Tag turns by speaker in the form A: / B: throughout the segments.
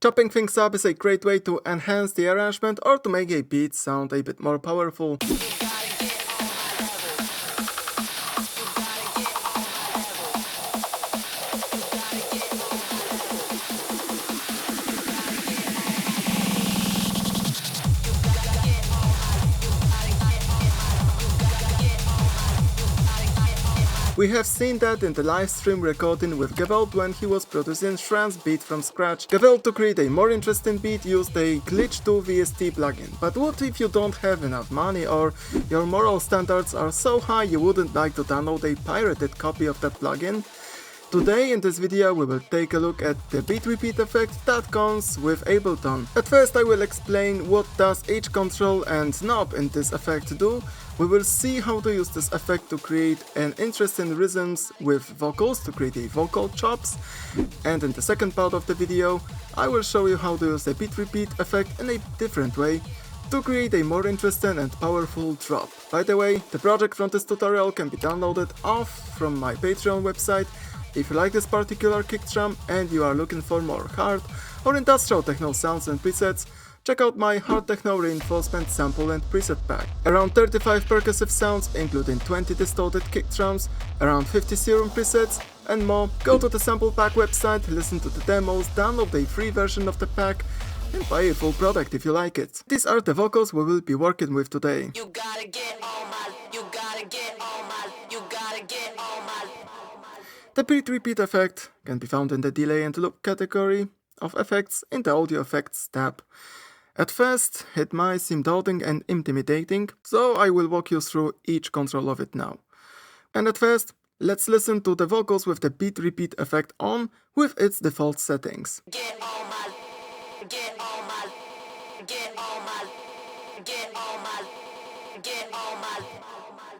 A: Chopping things up is a great way to enhance the arrangement or to make a beat sound a bit more powerful. We have seen that in the live stream recording with Gewalt when he was producing Schranz beat from scratch. Gewalt, to create a more interesting beat, used a Glitch 2 VST plugin. But what if you don't have enough money or your moral standards are so high you wouldn't like to download a pirated copy of that plugin? Today in this video we will take a look at the beat repeat effect that comes with Ableton. At first I will explain what does each control and knob in this effect do. We will see how to use this effect to create an interesting rhythms with vocals, to create a vocal chops. And in the second part of the video I will show you how to use the beat repeat effect in a different way to create a more interesting and powerful drop. By the way, the project from this tutorial can be downloaded off from my Patreon website. If you like this particular kick drum and you are looking for more hard or industrial techno sounds and presets, check out my hard techno reinforcement sample and preset pack. Around 35 percussive sounds, including 20 distorted kick drums, around 50 serum presets and more. Go to the sample pack website, listen to the demos, download a free version of the pack and buy a full product if you like it. These are the vocals we will be working with today.
B: You gotta get on my, you gotta get on my, you gotta get on my.
A: The beat repeat effect can be found in the delay and loop category of effects in the audio effects tab. At first, it might seem daunting and intimidating, so I will walk you through each control of it now. And at first, let's listen to the vocals with the beat repeat effect on with its default settings.
B: Get on my, get on my, get on my, get on my, get on my.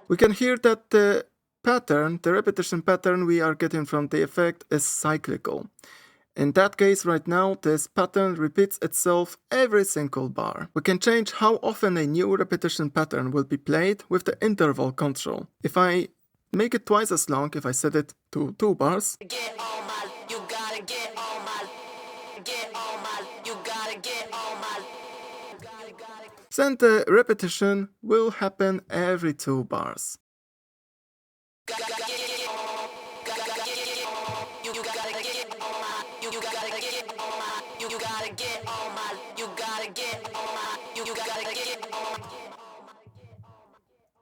A: We can hear that the pattern, the repetition pattern we are getting from the effect is cyclical. In that case right now, this pattern repeats itself every single bar. We can change how often a new repetition pattern will be played with the interval control. If I make it twice as long, if I set it to 2 bars,
B: Get on my, you gotta get on my, get on my, you gotta get on my.
A: then the repetition will happen every 2 bars.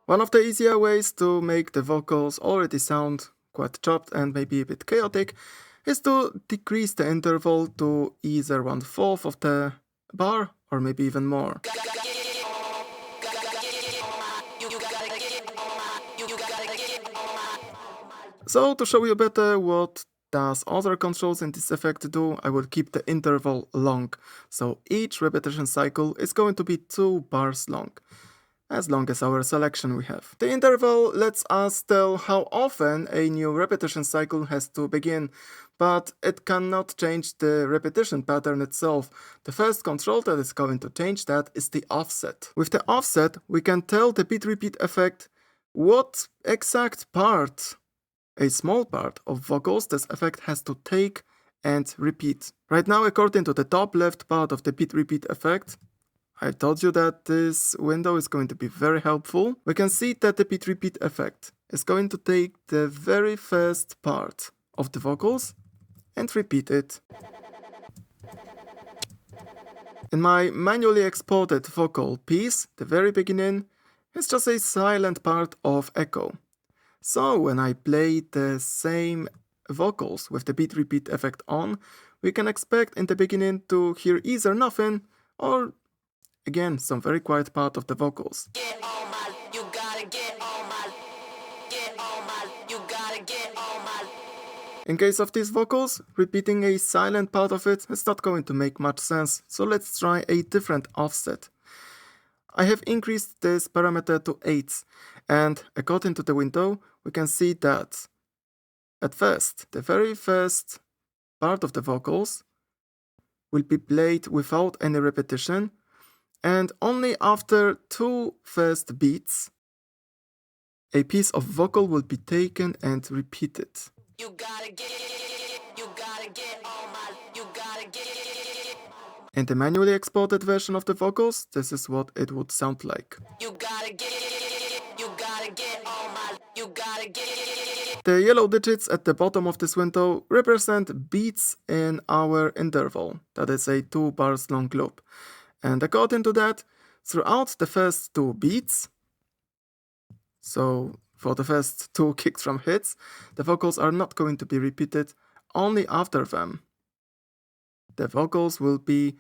A: One of the easier ways to make the vocals already sound quite chopped and maybe a bit chaotic is to decrease the interval to either 1/4 of the bar or maybe even more. So to show you better what does other controls in this effect do, I will keep the interval long. So each repetition cycle is going to be 2 bars long as our selection we have. The interval lets us tell how often a new repetition cycle has to begin, but it cannot change the repetition pattern itself. The first control that is going to change that is the offset. With the offset, we can tell the beat repeat effect what exact part, a small part of vocals, this effect has to take and repeat. Right now, according to the top left part of the beat repeat effect, I told you that this window is going to be very helpful. We can see that the beat repeat effect is going to take the very first part of the vocals and repeat it. In my manually exported vocal piece, the very beginning is just a silent part of echo. So when I play the same vocals with the beat repeat effect on, we can expect in the beginning to hear either nothing or again some very quiet part of the vocals.
B: Get on my, you gotta get on my, get on my, you gotta get on my.
A: In case of these vocals, repeating a silent part of it is not going to make much sense, so let's try a different offset. I have increased this parameter to 8, and according to the window, we can see that at first, the very first part of the vocals will be played without any repetition, and only after 2 first beats, a piece of vocal will be taken and repeated.
B: You gotta get on my, you gotta get.
A: In the manually exported version of the vocals, this is what it would sound like.
B: You gotta get on my, you gotta get.
A: The yellow digits at the bottom of this window represent beats in our interval, that is a 2 bars long loop. And according to that, throughout the first 2 beats, so for the first 2 kick drum hits, the vocals are not going to be repeated, only after them the vocals will be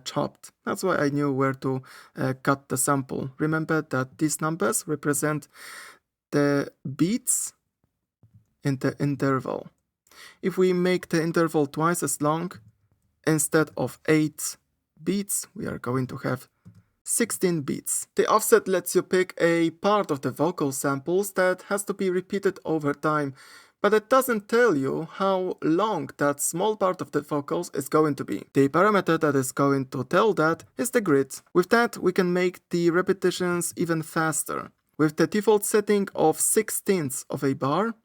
A: chopped. That's why I knew where to cut the sample. Remember that these numbers represent the beats in the interval. If we make the interval twice as long, instead of 8 beats, we are going to have 16 beats. The offset lets you pick a part of the vocal samples that has to be repeated over time, but it doesn't tell you how long that small part of the vocals is going to be. The parameter that is going to tell that is the grid. With that, we can make the repetitions even faster. With the default setting of 1/16 of a bar,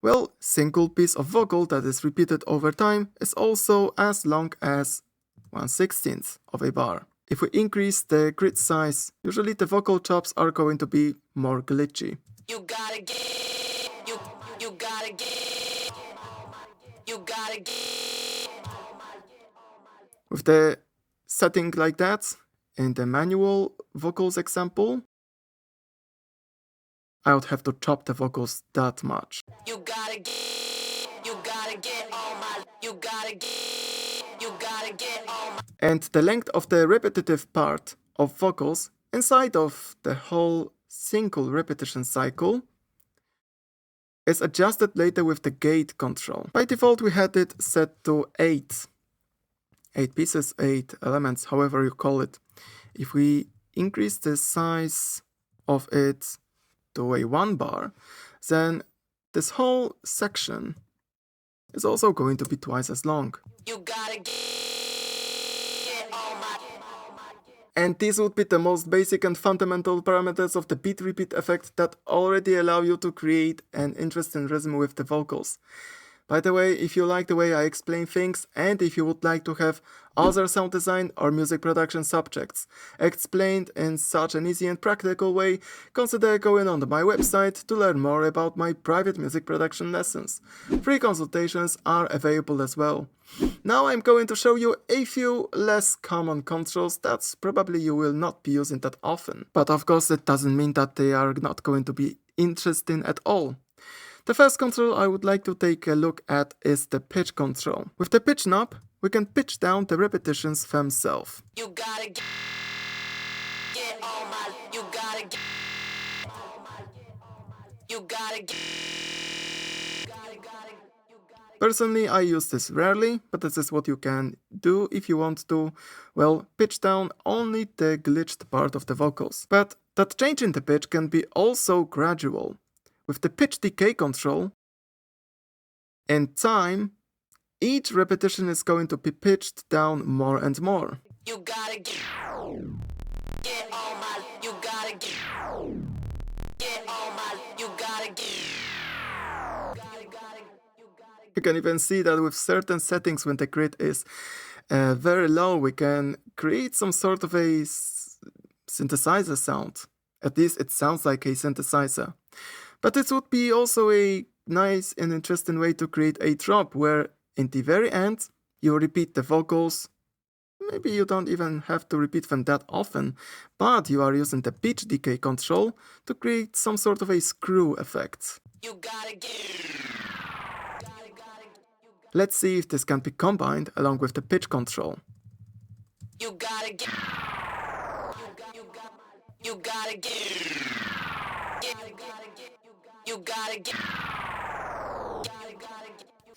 A: well, single piece of vocal that is repeated over time is also as long as 1/16 of a bar. If we increase the grid size, usually the vocal chops are going to be more glitchy.
B: You gotta get, you gotta get, you gotta get.
A: With the setting like that, in the manual vocals example, I would have to chop the vocals that much.
B: You gotta get on my, you gotta get on my.
A: And the length of the repetitive part of vocals inside of the whole single repetition cycle is adjusted later with the gate control. By default we had it set to 8 pieces, 8 elements, however you call it. If we increase the size of it to a 1 bar, then this whole section is also going to be twice as long.
B: You gotta get on my.
A: And these would be the most basic and fundamental parameters of the beat repeat effect that already allow you to create an interesting rhythm with the vocals. By the way, if you like the way I explain things and if you would like to have other sound design or music production subjects explained in such an easy and practical way, consider going on my website to learn more about my private music production lessons. Free consultations are available as well. Now I'm going to show you a few less common controls that probably you will not be using that often. But of course it doesn't mean that they are not going to be interesting at all. The first control I would like to take a look at is the pitch control. With the pitch knob, we can pitch down the repetitions themselves.
B: You gotta get on my, you gotta get, you gotta get.
A: Personally, I use this rarely, but this is what you can do if you want to, well, pitch down only the glitched part of the vocals. But that change in the pitch can be also gradual. With the pitch decay control, in time, each repetition is going to be pitched down more and more.
B: You gotta get on my, you gotta get on my, you gotta get.
A: You can even see that with certain settings, when the grid is very low, we can create some sort of a synthesizer sound. At least it sounds like a synthesizer. But this would be also a nice and interesting way to create a drop where in the very end you repeat the vocals. Maybe you don't even have to repeat them that often, but you are using the pitch decay control to create some sort of a screw effect.
B: You gotta get.
A: Let's see if this can be combined along with the pitch control.
B: You gotta get. You gotta get. You gotta get.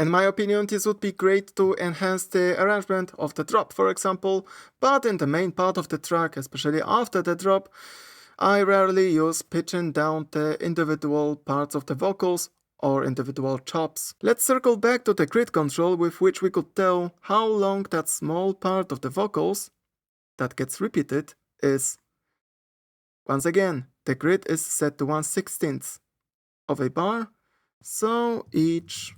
A: In my opinion, this would be great to enhance the arrangement of the drop, for example, but in the main part of the track, especially after the drop, I rarely use pitching down the individual parts of the vocals or individual chops. Let's circle back to the grid control with which we could tell how long that small part of the vocals that gets repeated is. Once again, the grid is set to 1/16 of a bar, so each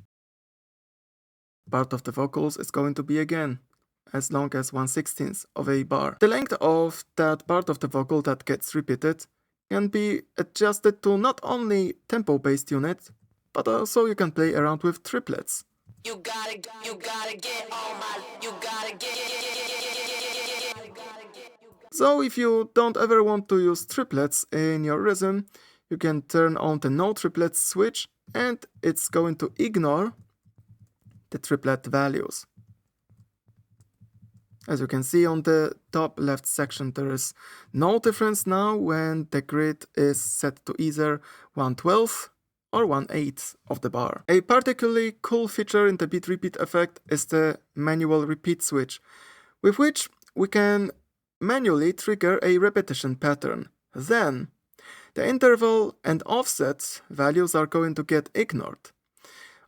A: part of the vocals is going to be again as long as 1/16 of a bar. The length of that part of the vocal that gets repeated can be adjusted to not only tempo-based units, but also you can play around with triplets.
B: You gotta get on my, you gotta get.
A: So if you don't ever want to use triplets in your rhythm, you can turn on the no triplets switch and it's going to ignore the triplet values. As you can see on the top left section, there is no difference now when the grid is set to either 1/12 or 1/8 of the bar. A particularly cool feature in the beat repeat effect is the manual repeat switch, with which we can manually trigger a repetition pattern. Then, the interval and offset values are going to get ignored.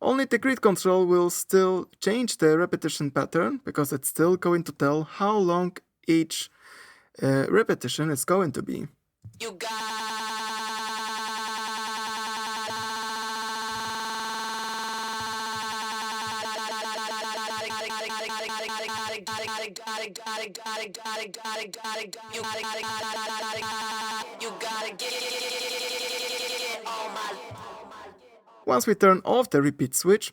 A: Only the grid control will still change the repetition pattern because it's still going to tell how long each repetition is going to be.
B: You gotta get on my.
A: Once we turn off the repeat switch,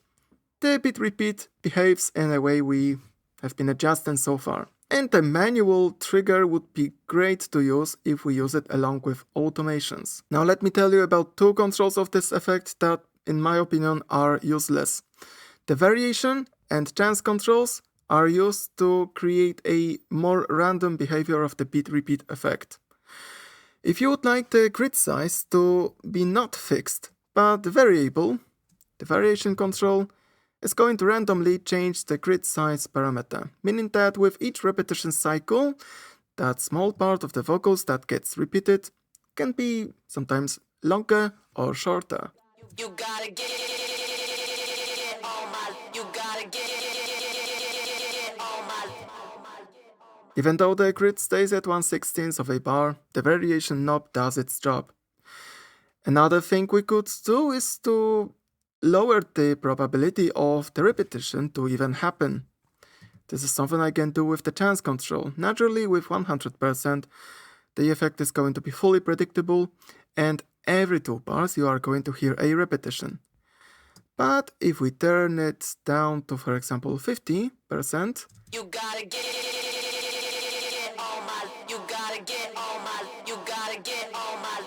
A: the beat repeat behaves in a way we have been adjusting so far. And the manual trigger would be great to use if we use it along with automations. Now let me tell you about two controls of this effect that, in my opinion, are useless. The variation and chance controls are used to create a more random behavior of the beat repeat effect. If you would like the grid size to be not fixed, but variable, the variation control is going to randomly change the grid size parameter, meaning that with each repetition cycle, that small part of the vocals that gets repeated can be sometimes longer or shorter.
B: You gotta get on my, you gotta get on my.
A: Even though the grid stays at 1/16 of a bar, the variation knob does its job. Another thing we could do is to lower the probability of the repetition to even happen. This is something I can do with the chance control. Naturally, with 100%, the effect is going to be fully predictable, and every 2 bars you are going to hear a repetition. But if we turn it down to, for example, 50%,
B: You gotta get on my, you gotta get on my, you gotta get on my.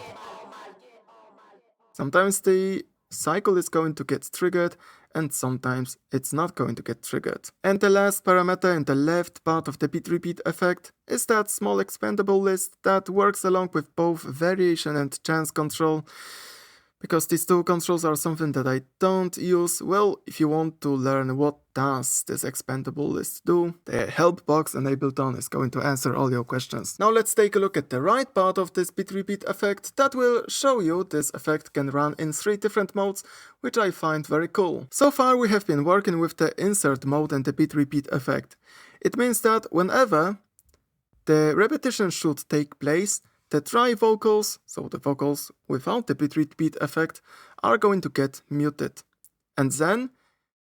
A: sometimes the cycle is going to get triggered and sometimes it's not going to get triggered. And the last parameter in the left part of the beat repeat effect is that small expandable list that works along with both variation and chance control. Because these two controls are something that I don't use, well, if you want to learn what does this expandable list do, the help box in Ableton is going to answer all your questions. Now let's take a look at the right part of this beat repeat effect that will show you this effect can run in 3 different modes, which I find very cool. So far we have been working with the insert mode and the beat repeat effect. It means that whenever the repetition should take place, the dry vocals, so the vocals without the beat repeat effect, are going to get muted. And then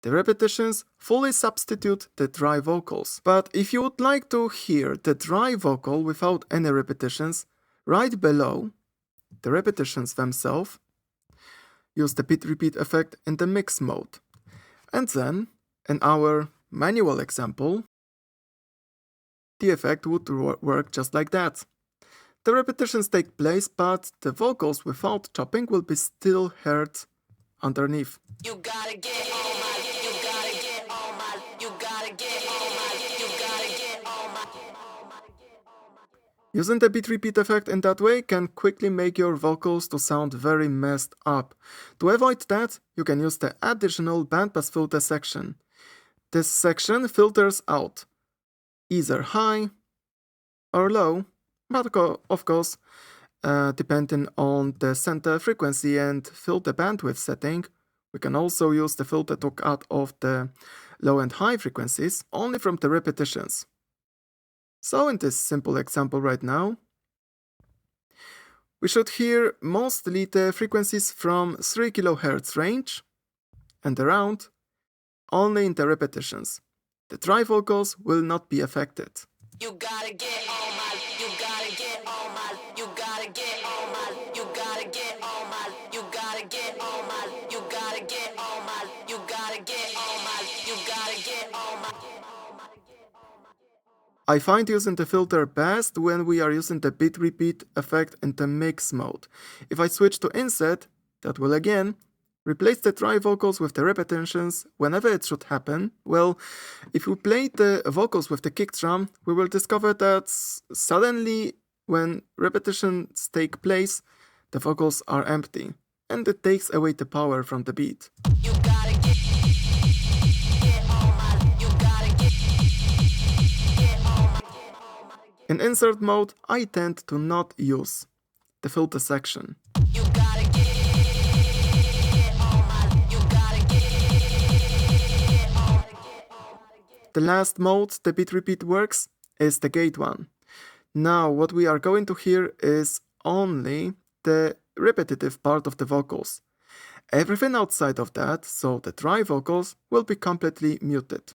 A: the repetitions fully substitute the dry vocals. But if you would like to hear the dry vocal without any repetitions, right below the repetitions themselves, use the beat repeat effect in the mix mode. And then, in our manual example, the effect would work just like that. The repetitions take place, but the vocals without chopping will be still heard underneath.
B: You gotta get on my, you gotta get on my, you gotta get on my, you gotta get on my.
A: Using the beat repeat effect in that way can quickly make your vocals to sound very messed up. To avoid that, you can use the additional bandpass filter section. This section filters out either high or low, but of course, depending on the center frequency and filter bandwidth setting, we can also use the filter to cut off the low and high frequencies only from the repetitions. So in this simple example right now, we should hear mostly the frequencies from 3 kHz range and around only in the repetitions. the dry vocals will not be affected.
B: You gotta get on my, you gotta get on my, you gotta get on my, you gotta get on my, you gotta get on my, you gotta get on my, you gotta get on my, you gotta get on my.
A: I find using the filter best when we are using the bit repeat effect in the mix mode. If I switch to inset, that will again replace the dry vocals with the repetitions whenever it should happen. Well, if we play the vocals with the kick drum, we will discover that suddenly when repetitions take place, the vocals are empty, and it takes away the power from the beat.
B: You gotta get on my, you gotta get on my.
A: In insert mode, I tend to not use the filter section.
B: You gotta get on my, you gotta get on my.
A: The last mode the bit repeat works is the gate one. Now what we are going to hear is only the repetitive part of the vocals. Everything outside of that, so the dry vocals, will be completely muted.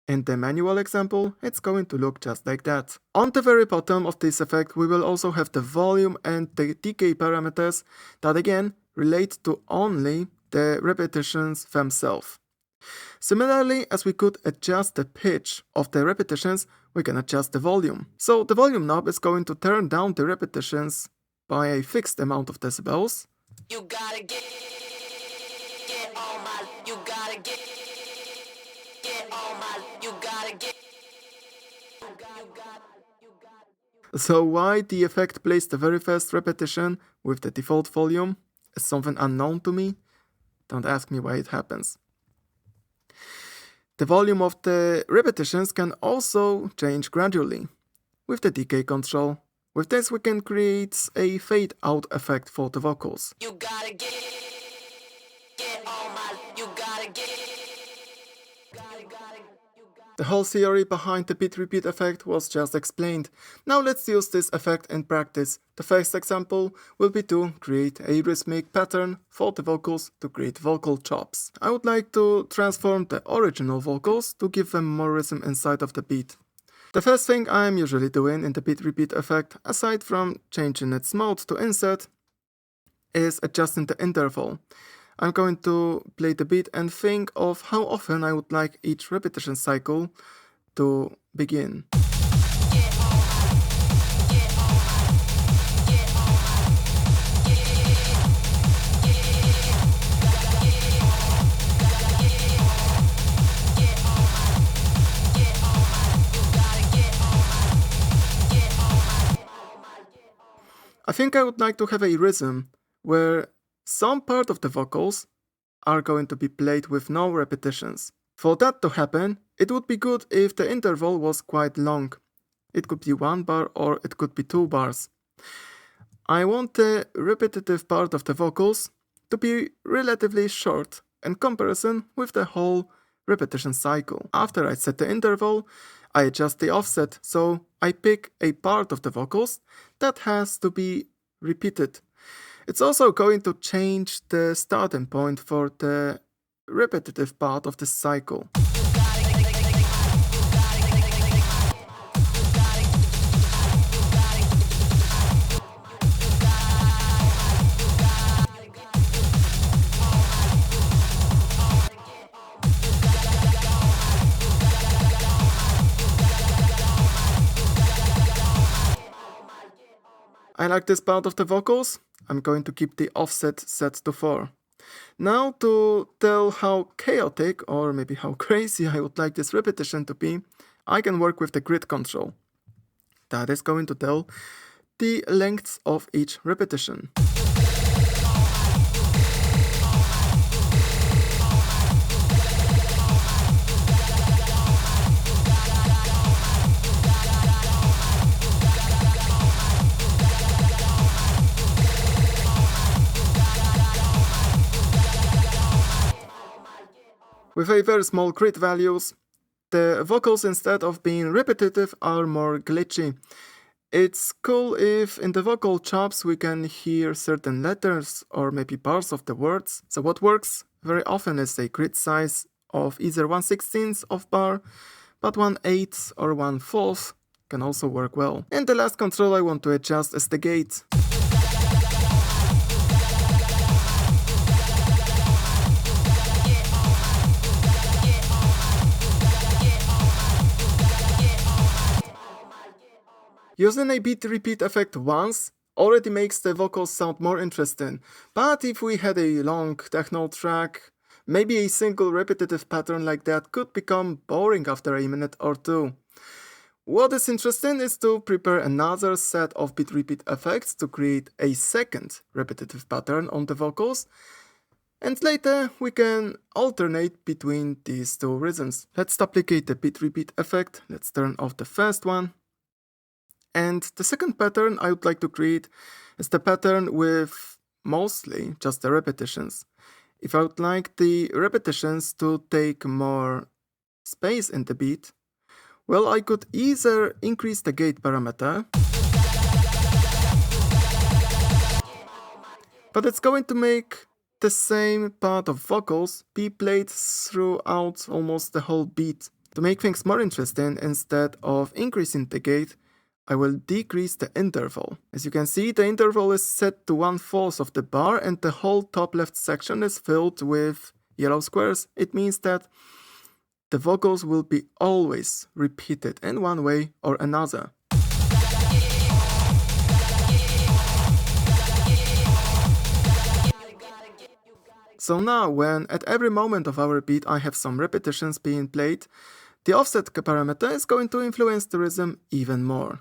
A: In the manual example, it's going to look just like that. On the very bottom of this effect, we will also have the volume and the decay parameters that again relate to only the repetitions themselves. Similarly, as we could adjust the pitch of the repetitions, we can adjust the volume. So the volume knob is going to turn down the repetitions by a fixed amount of decibels.
B: You gotta get on my, you gotta get on my, you gotta get.
A: So why the effect plays the very first repetition with the default volume is something unknown to me. Don't ask me why it happens. The volume of the repetitions can also change gradually with the decay control. With this we can create a fade out effect for the vocals.
B: You gotta get on my, you gotta get.
A: The whole theory behind the bit repeat effect was just explained. Now let's use this effect in practice. The first example will be to create a rhythmic pattern for the vocals to create vocal chops. I would like to transform the original vocals to give them more rhythm inside of the beat. The first thing I'm usually doing in the bit repeat effect, aside from changing its mode to insert, is adjusting the interval. I'm going to play the beat and think of how often I would like each repetition cycle to begin. I think I would like to have a rhythm where some part of the vocals are going to be played with no repetitions. For that to happen, it would be good if the interval was quite long. It could be 1 bar or it could be 2 bars. I want the repetitive part of the vocals to be relatively short in comparison with the whole repetition cycle. After I set the interval, I adjust the offset, so I pick a part of the vocals that has to be repeated. It's also going to change the starting point for the repetitive part of the cycle. I like this part of the vocals. I'm going to keep the offset set to 4. Now to tell how chaotic or maybe how crazy I would like this repetition to be, I can work with the grid control. That is going to tell the lengths of each repetition. With a very small grid values, the vocals instead of being repetitive are more glitchy. It's cool if in the vocal chops we can hear certain letters or maybe parts of the words. So what works very often is a grid size of either 1/16 of bar, but 1/8 or 1/4 can also work well. And the last control I want to adjust is the gate. Using a beat repeat effect once already makes the vocals sound more interesting, but if we had a long techno track, maybe a single repetitive pattern like that could become boring after a minute or two. What is interesting is to prepare another set of beat repeat effects to create a second repetitive pattern on the vocals, and later we can alternate between these two rhythms. Let's duplicate the beat repeat effect, let's turn off the first one. And the second pattern I would like to create is the pattern with mostly just the repetitions. If I would like the repetitions to take more space in the beat, well, I could either increase the gate parameter, but it's going to make the same part of vocals be played throughout almost the whole beat. To make things more interesting, instead of increasing the gate, I will decrease the interval. As you can see, the interval is set to 1/4 of the bar and the whole top left section is filled with yellow squares. It means that the vocals will be always repeated in one way or another. So now, when at every moment of our beat I have some repetitions being played, the offset parameter is going to influence the rhythm even more.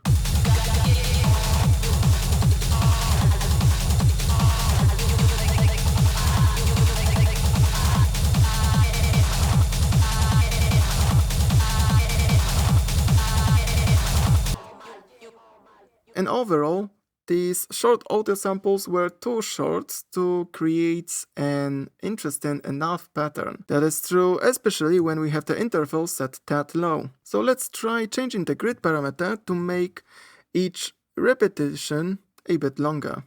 A: And overall, these short audio samples were too short to create an interesting enough pattern. That is true, especially when we have the interval set that low. So let's try changing the grid parameter to make each repetition a bit longer.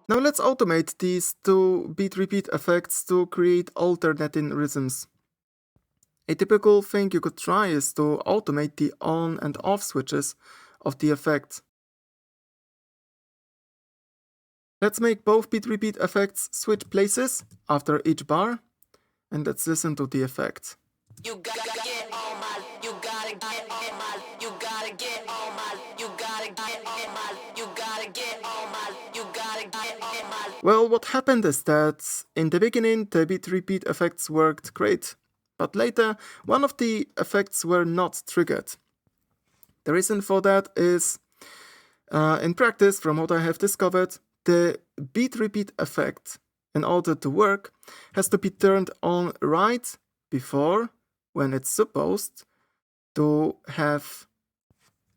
A: Now let's automate these two beat repeat effects to create alternating rhythms. A typical thing you could try is to automate the on and off switches of the effect. Let's make both beat repeat effects switch places after each bar, and let's listen to the effect.
B: You gotta get on my, you gotta get on my, you gotta get on my, you gotta get on my, you gotta get on my, you gotta get on my.
A: Well, what happened is that in the beginning the beat repeat effects worked great, but later one of the effects were not triggered. The reason for that is, in practice, from what I have discovered, the beat repeat effect, in order to work, has to be turned on right before when it's supposed to have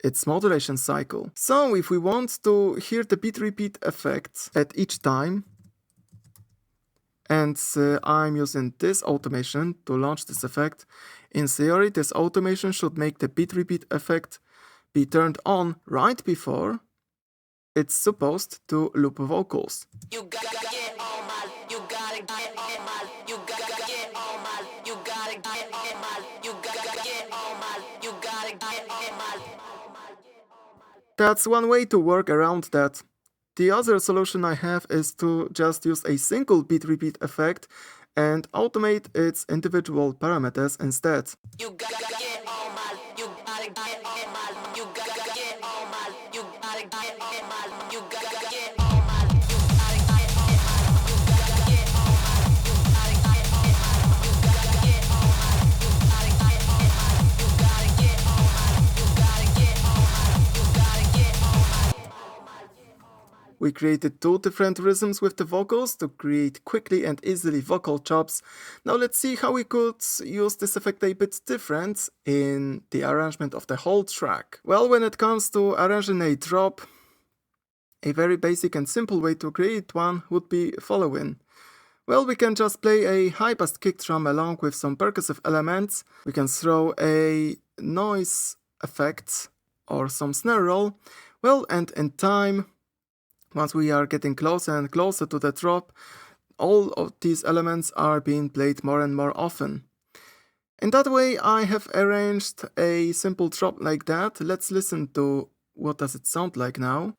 A: its modulation cycle. So if we want to hear the beat repeat effect at each time, and I'm using this automation to launch this effect, in theory this automation should make the beat repeat effect be turned on right before it's supposed to loop vocals.
B: You gotta get on my, you gotta get on my, you gotta get on my, you gotta get on my, you gotta get on my, you gotta get on my.
A: That's one way to work around that. The other solution I have is to just use a single beat repeat effect and automate its individual parameters instead.
B: You gotta get on my, you gotta get on my, you gotta get on my, you gotta get on my, you gotta get on my, you gotta get on my, you gotta get on my, you gotta get on my, you gotta get on my, you gotta get on my, you gotta get on my, you gotta get on my, you gotta get on my.
A: We created two different rhythms with the vocals to create quickly and easily vocal chops. Now let's see how we could use this effect a bit different in the arrangement of the whole track. Well, when it comes to arranging a drop, a very basic and simple way to create one would be following. Well, we can just play a high-pass kick drum along with some percussive elements. We can throw a noise effect or some snare roll. Well, and in time, once we are getting closer and closer to the drop, all of these elements are being played more and more often. In that way, I have arranged a simple drop like that. Let's listen to what does it sound like now.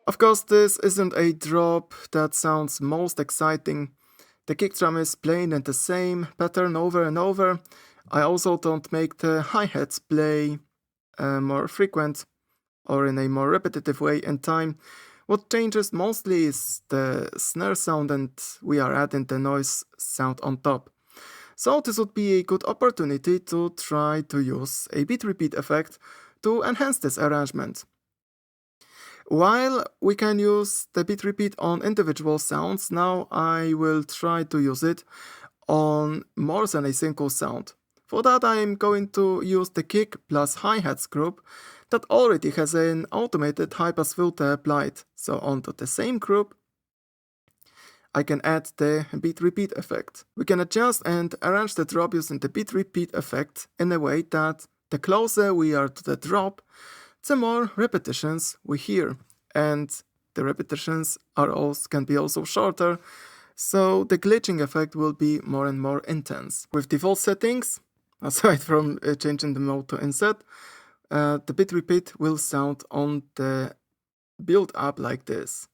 A: Of course, this isn't a drop that sounds most exciting. The kick drum is playing in the same pattern over and over. I also don't make the hi-hats play more frequent or in a more repetitive way in time. What changes mostly is the snare sound, and we are adding the noise sound on top. So this would be a good opportunity to try to use a beat repeat effect to enhance this arrangement. While we can use the beat repeat on individual sounds, now I will try to use it on more than a single sound. For that I am going to use the kick plus hi-hats group that already has an automated high-pass filter applied. So onto the same group I can add the beat repeat effect. We can adjust and arrange the drop using the beat repeat effect in a way that the closer we are to the drop, the more repetitions we hear, and the repetitions can be also shorter, so the glitching effect will be more and more intense. With default settings, aside from changing the mode to inset, the beat repeat will sound on the build up like this.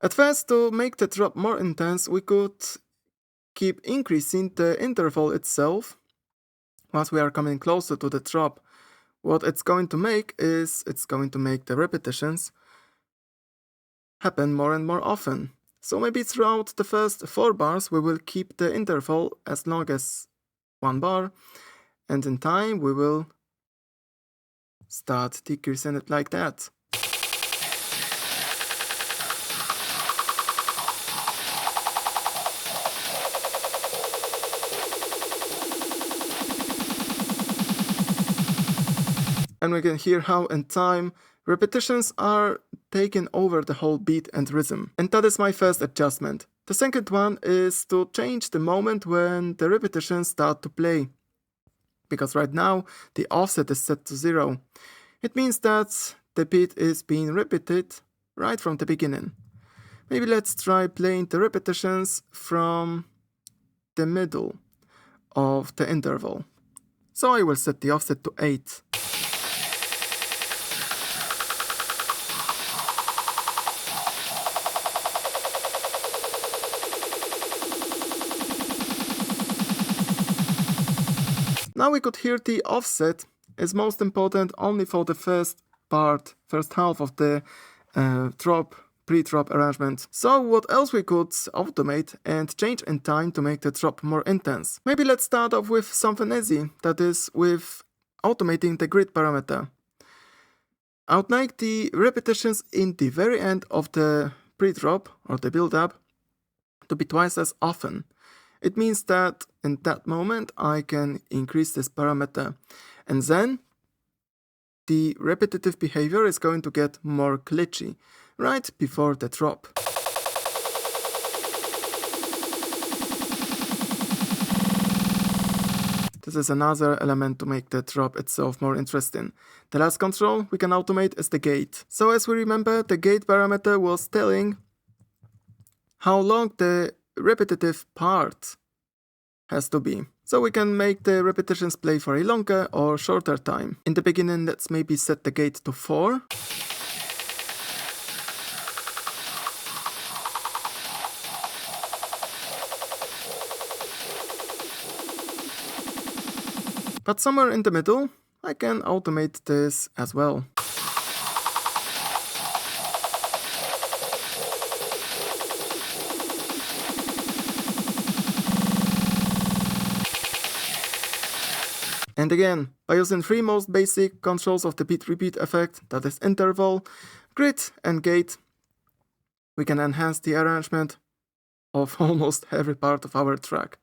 A: At first, to make the drop more intense, we could keep increasing the interval itself once we are coming closer to the drop. What it's going to make is it's going to make the repetitions happen more and more often. So maybe throughout the first 4 bars we will keep the interval as long as 1 bar, and in time we will start decreasing it like that. And we can hear how in time repetitions are taking over the whole beat and rhythm. And that is my first adjustment. The second one is to change the moment when the repetitions start to play. Because right now the offset is set to 0. It means that the beat is being repeated right from the beginning. Maybe let's try playing the repetitions from the middle of the interval. So I will set the offset to 8. Now we could hear the offset is most important only for the first half of the pre-drop arrangement. So what else we could automate and change in time to make the drop more intense? Maybe let's start off with something easy, that is with automating the grid parameter. I would like the repetitions in the very end of the pre-drop or the build-up to be twice as often. It means that in that moment I can increase this parameter, and then the repetitive behavior is going to get more glitchy right before the drop. This is another element to make the drop itself more interesting. The last control we can automate is the gate. So as we remember, the gate parameter was telling how long the repetitive part has to be. So we can make the repetitions play for a longer or shorter time. In the beginning, let's maybe set the gate to 4. But somewhere in the middle, I can automate this as well. And again, by using three most basic controls of the beat repeat effect, that is interval, grid and gate, we can enhance the arrangement of almost every part of our track.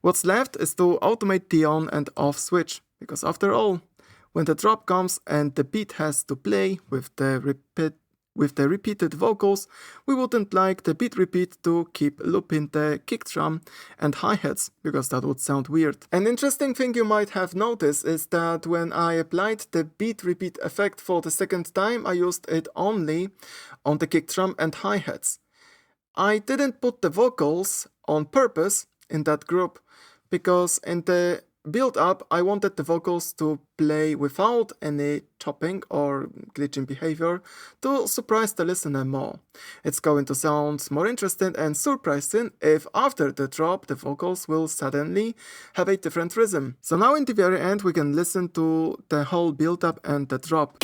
A: What's left is to automate the on and off switch, because after all, when the drop comes and the beat has to play with the repeated vocals, we wouldn't like the beat repeat to keep looping the kick drum and hi-hats, because that would sound weird. An interesting thing you might have noticed is that when I applied the beat repeat effect for the second time, I used it only on the kick drum and hi-hats. I didn't put the vocals on purpose in that group, because in the build-up I wanted the vocals to play without any chopping or glitching behavior to surprise the listener more. It's going to sound more interesting and surprising if after the drop the vocals will suddenly have a different rhythm. So now in the very end we can listen to the whole build-up and the drop.